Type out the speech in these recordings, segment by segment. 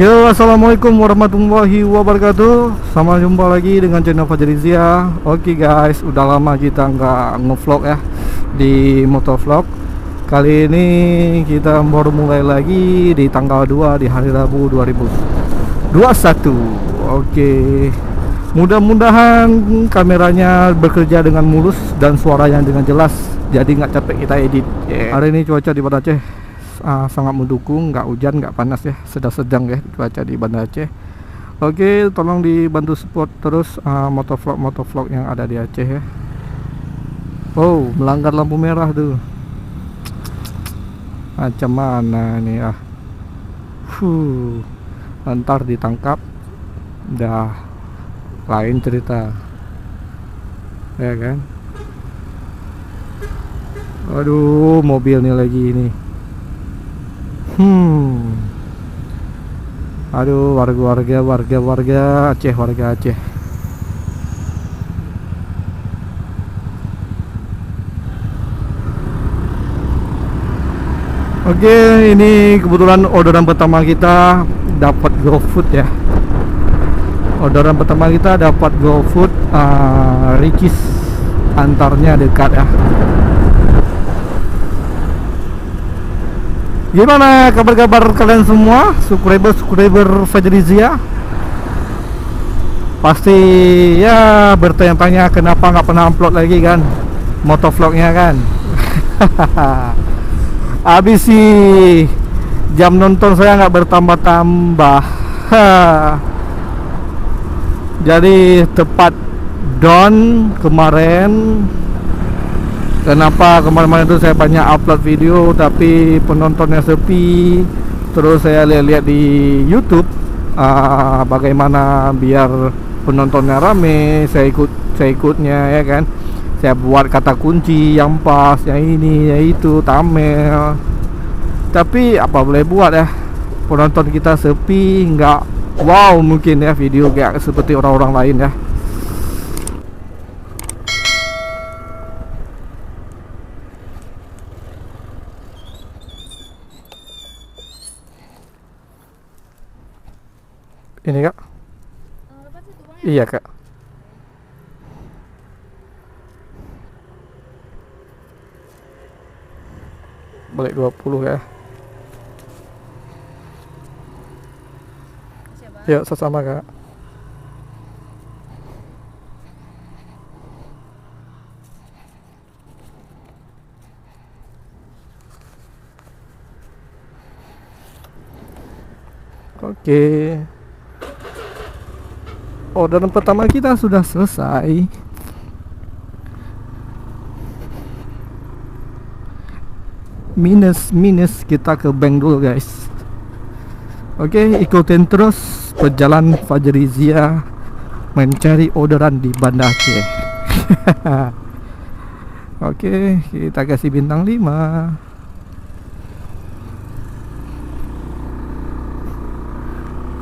Yo, assalamualaikum warahmatullahi wabarakatuh. Sama jumpa lagi dengan channel Fajrizia. Oke guys, udah lama kita nggak ngevlog ya di motovlog. Kali ini kita baru mulai lagi di tanggal 2 di hari Rabu 2021. Oke, mudah-mudahan kameranya bekerja dengan mulus dan suaranya dengan jelas, jadi nggak capek kita edit. Hari ini cuaca di Banda Aceh sangat mendukung, nggak hujan nggak panas ya, sedang-sedang ya cuaca di Banda Aceh. Oke, tolong dibantu support terus motovlog yang ada di Aceh ya. Oh, melanggar lampu merah tuh, macam mana nih ah. Ntar ditangkap dah lain cerita ya kan. Aduh, mobil nih lagi ini. Aduh, warga Aceh, warga Aceh. Oke, ini kebetulan orderan pertama kita dapat GoFood ya. Orderan pertama kita dapat GoFood, Ricis, antarnya dekat ya. Gimana kabar-kabar kalian semua, subscriber Fajrizia? Pasti ya bertanya-tanya kenapa nggak pernah upload lagi kan motovlognya kan. Habis sih jam nonton saya nggak bertambah-tambah. Jadi tepat down kemarin. Kenapa kemarin itu saya banyak upload video tapi penontonnya sepi. Terus saya lihat di YouTube bagaimana biar penontonnya rame. Saya ikutnya ya kan. Saya buat kata kunci yang pas, yang ini, yang itu, thumbnail. Tapi apa boleh buat ya, penonton kita sepi, nggak wow mungkin ya video kayak seperti orang-orang lain ya. Ini kak, iya kak. Balik 20 ya. Ya, sama kak. Oke. Orderan pertama kita sudah selesai. Minus kita ke bank dulu guys. Oke, ikutin terus perjalanan Fajrizia mencari orderan di Banda Aceh. Oke, kita kasih bintang 5.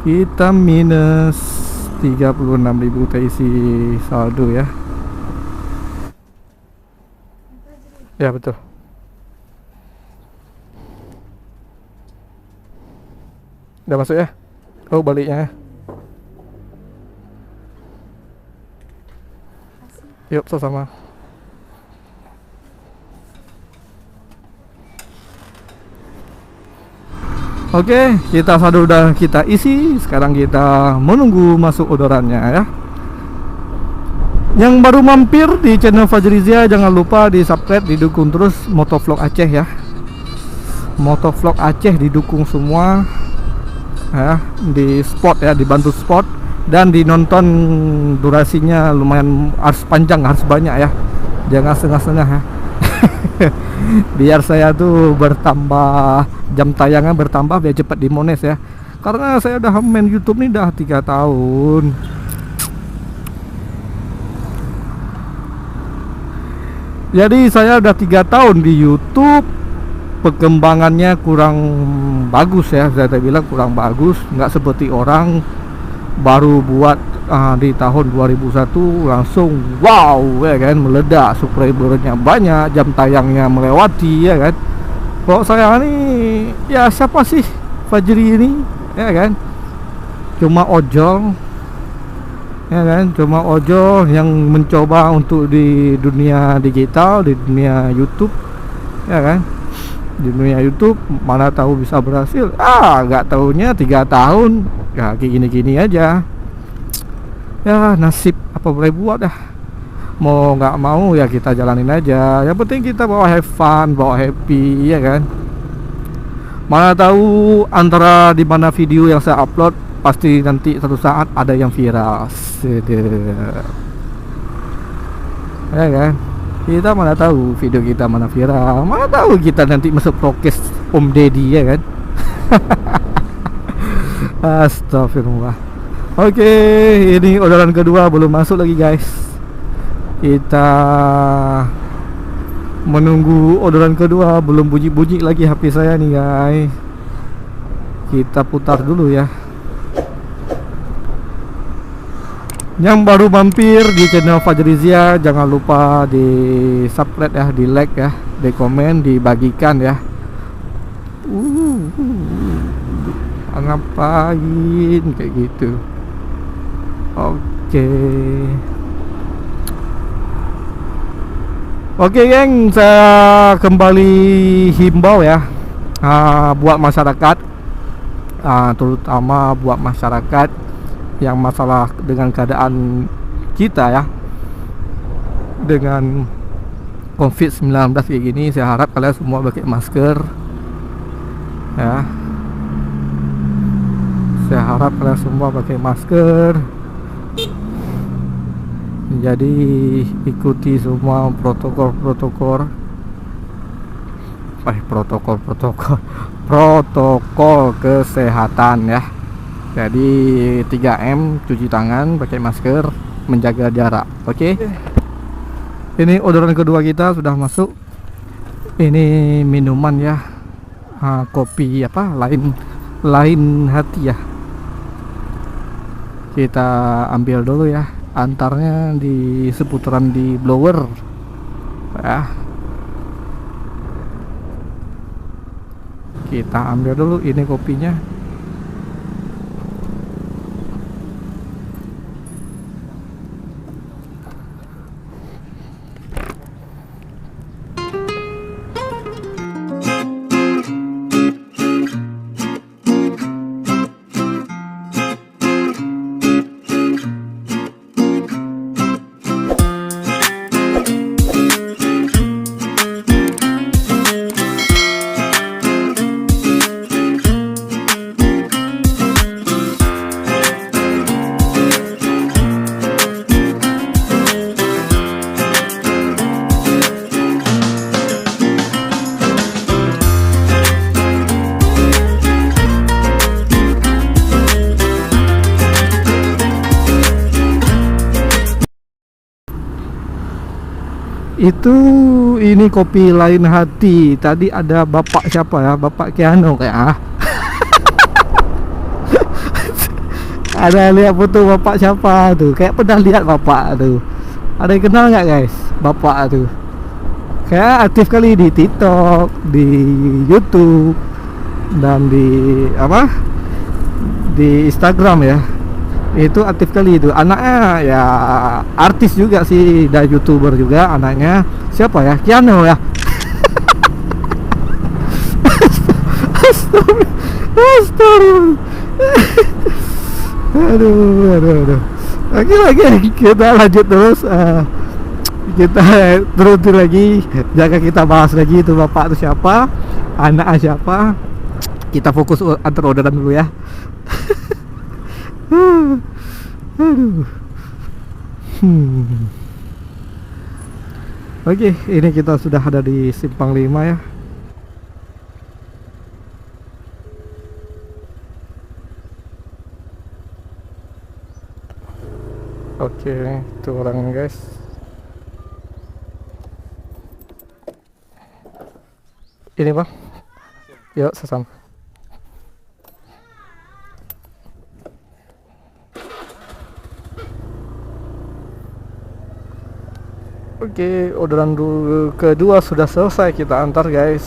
Kita minus 36.000 terisi saldo ya. Ya betul. Udah masuk ya? Oh, baliknya. Yuk, sama. Oke, kita saldo udah kita isi. Sekarang kita menunggu masuk orderannya ya. Yang baru mampir di channel Fajrizia, jangan lupa di subscribe, didukung terus motovlog Aceh ya. Motovlog Aceh didukung semua ya, di spot ya, dibantu spot, dan dinonton durasinya lumayan, harus panjang, harus banyak ya, jangan setengah-setengah ya. Biar saya tuh bertambah, jam tayangan bertambah biar cepat dimones ya, karena saya udah main YouTube nih udah 3 tahun. Jadi saya udah 3 tahun di YouTube, perkembangannya kurang bagus ya, saya bilang kurang bagus, nggak seperti orang baru buat di tahun 2001 langsung wow ya kan, meledak, subscribernya banyak, jam tayangnya melewati ya kan. Kalau saya ini ya siapa sih Fajri ini ya kan, cuma ojol, ya kan, cuma ojol yang mencoba untuk di dunia digital, di dunia YouTube, ya kan, di dunia YouTube mana tahu bisa berhasil, nggak taunya 3 tahun ya kayak gini-gini aja. Ya nasib, apa boleh buat dah, mau nggak mau ya kita jalanin aja. Yang penting kita bawa have fun, bawa happy, ya kan. Mana tahu antara di mana video yang saya upload pasti nanti satu saat ada yang viral. Ya kan, kita mana tahu video kita mana viral, mana tahu kita nanti masuk prokes Om Deddy, ya kan. Astagfirullah. Oke, ini orderan kedua belum masuk lagi guys. Kita menunggu orderan kedua, belum bunyi-bunyi lagi HP saya nih guys. Kita putar dulu ya. Yang baru mampir di channel Fajrizia, jangan lupa di subscribe ya, di like ya, di komen, dibagikan ya. Ngapain kayak gitu? Oke geng, saya kembali himbau ya, buat masyarakat, terutama buat masyarakat yang masalah dengan keadaan kita ya, dengan COVID-19 kayak gini. Saya harap kalian semua pakai masker ya. Saya harap kalian semua pakai masker. Jadi ikuti semua protokol kesehatan ya. Jadi 3M, cuci tangan, pakai masker, menjaga jarak. Oke. Ini orderan kedua kita sudah masuk. Ini minuman ya, kopi apa, lain hati ya. Kita ambil dulu ya, antarnya di seputaran di blower ya. Kita ambil dulu ini kopinya. Itu ini kopi lain hati. Tadi ada bapak siapa ya? Bapak Keanu kayak ada lihat foto bapak siapa tuh? Kayak pernah lihat bapak tuh. Ada yang kenal nggak guys? Bapak tuh kayak aktif kali di TikTok, di YouTube, dan di apa? Di Instagram ya. Itu aktif kali itu. Anaknya ya artis juga sih, dan YouTuber juga anaknya. Siapa ya? Keanu ya. Astagfirullah. Aduh. Lagi kita lanjut terus. Kita terutin lagi. Jangan kita bahas lagi itu bapak itu siapa, anaknya siapa. Kita fokus antar orderan dulu ya. Aduh. Oke, ini kita sudah ada di Simpang 5 ya. Oke, itu orangnya guys. Ini bang, yuk sesama. Oke, orderan kedua sudah selesai kita antar guys.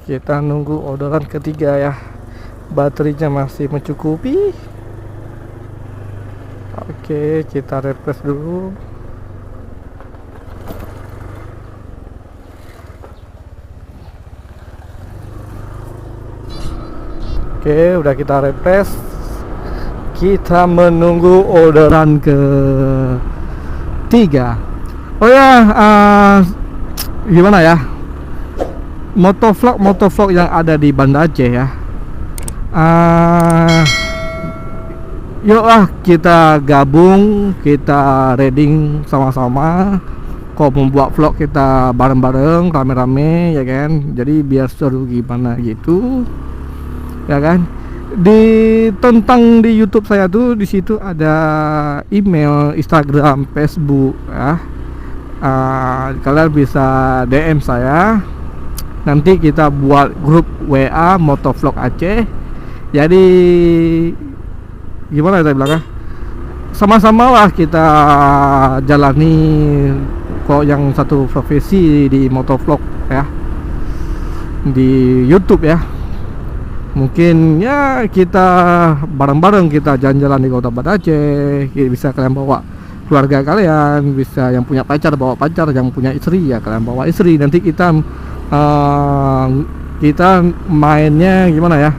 Kita nunggu orderan ketiga ya. baterainya masih mencukupi. Oke, kita refresh dulu. Oke, udah kita refresh. Kita menunggu orderan ke 3. Oh ya, gimana ya? Motovlog yang ada di Banda Aceh ya. Yuk lah kita gabung, kita reading sama-sama. Kok membuat vlog kita bareng-bareng, rame-rame ya kan. Jadi biar seru gimana gitu, ya kan. Tentang di YouTube saya tuh di situ ada email, Instagram, Facebook ya. Kalian bisa DM saya. Nanti kita buat grup WA Motovlog Aceh. Jadi gimana saya bilang ya, sama-sama lah kita jalani kok yang satu profesi di motovlog ya, di YouTube ya. Mungkin ya kita bareng-bareng kita jalan-jalan di Kota Banda Aceh. Bisa kalian bawa keluarga kalian, bisa yang punya pacar bawa pacar, yang punya istri ya kalian bawa istri. Nanti kita mainnya gimana ya,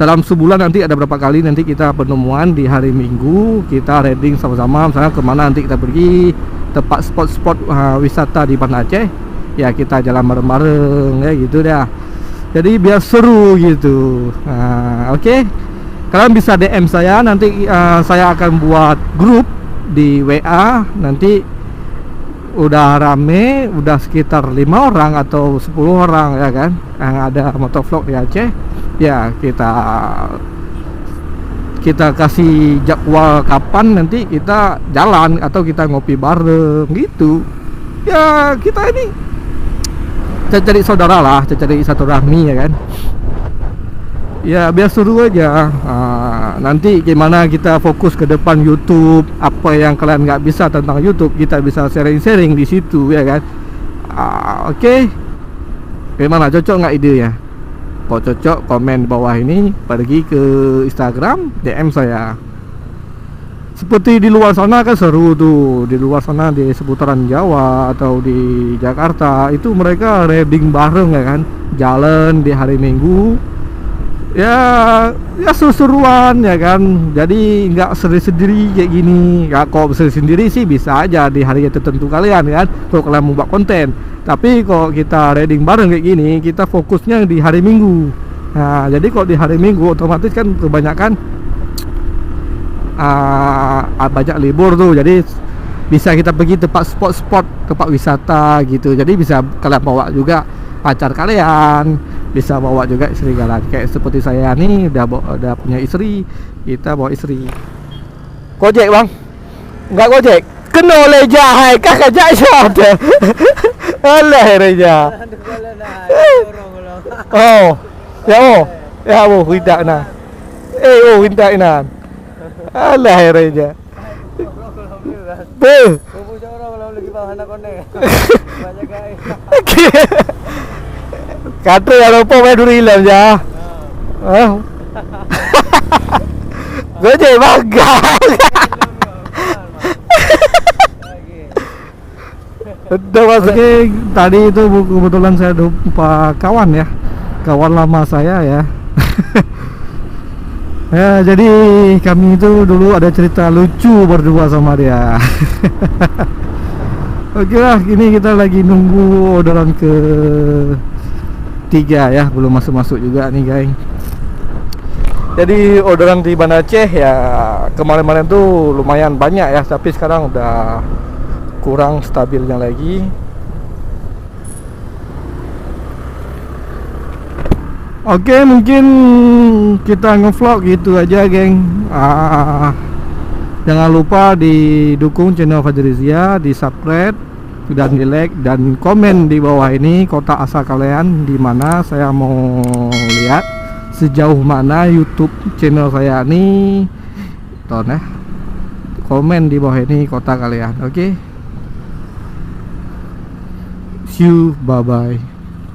dalam sebulan nanti ada berapa kali nanti kita pertemuan di hari Minggu, kita reading sama-sama, misalnya kemana nanti kita pergi tempat spot-spot wisata di Banda Aceh ya, kita jalan bareng-bareng ya gitu dah. Jadi biar seru gitu. Oke. Kalian bisa DM saya, nanti saya akan buat grup di WA. Nanti udah rame, udah sekitar 5 orang atau 10 orang ya kan, yang ada motovlog di Aceh ya. Kita kasih jadwal kapan nanti kita jalan atau kita ngopi bareng gitu ya. Kita ini cari saudara lah, cari satu rahmi ya kan ya, biar seru aja. Nanti gimana kita fokus ke depan YouTube, apa yang kalian nggak bisa tentang YouTube kita bisa sharing-sharing di situ ya kan. Oke. Gimana, cocok nggak idenya? Kalau cocok komen bawah ini, pergi ke Instagram DM saya. Seperti di luar sana kan seru tuh, di luar sana di seputaran Jawa atau di Jakarta itu mereka riding bareng ya kan, jalan di hari Minggu ya seru-seruan ya kan. Jadi nggak sendiri-sendiri kayak gini ya. Kalau sendiri sih bisa aja di hari tertentu kalian kan, kalau kalian mau buat konten. Tapi kalau kita riding bareng kayak gini, kita fokusnya di hari Minggu. Nah jadi kalau di hari Minggu otomatis kan kebanyakan banyak libur tuh, jadi bisa kita pergi tempat spot-spot, tempat wisata gitu. Jadi bisa kalian bawa juga pacar kalian, bisa bawa juga istri kalian. Kayak seperti saya nih udah punya istri, kita bawa istri. Gojek bang? Enggak gojek? Kena oleh jahai kakak jahai ada. Alah reja. Oh, ya oh tidak nah. Tidak nah. Alah reja. Kata ya lupa main duri hilang ya. Gojek bangga. Udah masuknya tadi itu kebetulan saya jumpa kawan ya, kawan lama saya ya. Ya jadi kami itu dulu ada cerita lucu berdua sama dia. Oke lah, ini kita lagi nunggu orderan ke 3 ya, belum masuk juga nih guys. Jadi orderan di Banda Aceh ya kemarin-kemarin tuh lumayan banyak ya, tapi sekarang udah kurang stabilnya lagi. Oke, mungkin kita ngevlog gitu aja geng. Jangan lupa didukung channel Fajrizia, di subscribe dan di like dan komen di bawah ini kota asal kalian di mana. Saya mau lihat sejauh mana YouTube channel saya ini. Tuh ya, komen di bawah ini kota kalian. Oke, see you, bye bye.